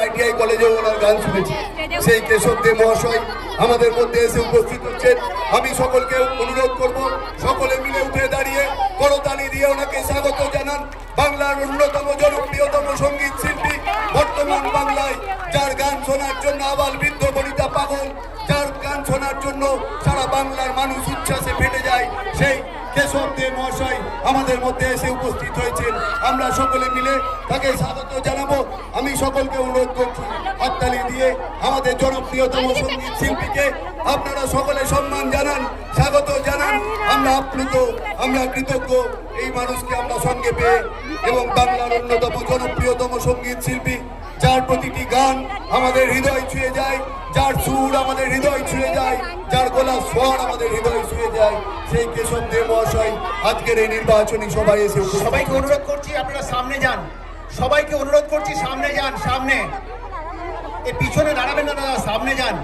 ITI কলেজে ওনার গান শুনেছি। সেই কেশব দে মহাশয় আমাদের মধ্যে এসে উপস্থিত হচ্ছেন। আমি সকলকে অনুরোধ করব, সকলে মিলে উঠে দাঁড়িয়ে করতালি দিয়ে ওনাকে স্বাগত জানান। বাংলার অন্যতম জনপ্রিয়তম সঙ্গীত শিল্পী, বর্তমান বাংলায় যার গান শোনার জন্য আবাল বৃদ্ধ বনিতা পাগল, যার গান শোনার জন্য সারা বাংলার মানুষ উচ্ছ্বাসে ফেটে যায়, সেই কেশব দে মহাশয় আমাদের মধ্যে এসে উপস্থিত হয়েছেন। আমরা সকলে মিলে তাকে স্বাগত জানাবো। আমি সকলকে অনুরোধ করছি হাততালি দিয়ে আমাদের জনপ্রিয়তম সঙ্গীত শিল্পীকে আপনারা সকলে সম্মান জানান, স্বাগত জানান। আমরা আপ্লুত, আমরা কৃতজ্ঞ এই মানুষকে আমরা সঙ্গে পেয়ে, এবং বাংলার অন্যতম জনপ্রিয়তম সঙ্গীত শিল্পী, যার প্রতিটি গান আমাদের হৃদয় ছুঁয়ে যায়, যার সুর আমাদের হৃদয় ছুঁয়ে যায়, যার গলার স্বর আমাদের হৃদয় ছুঁয়ে যায়, সেই কেশব দে মহাশয় আজকের এই নির্বাচনী সভায় এসে সবাইকে অনুরোধ করছি আপনারা সামনে যান, সবাইকে অনুরোধ করছি সামনে যান, সামনে এ পিছনে দাঁড়াবেন না দাদা, সামনে যান।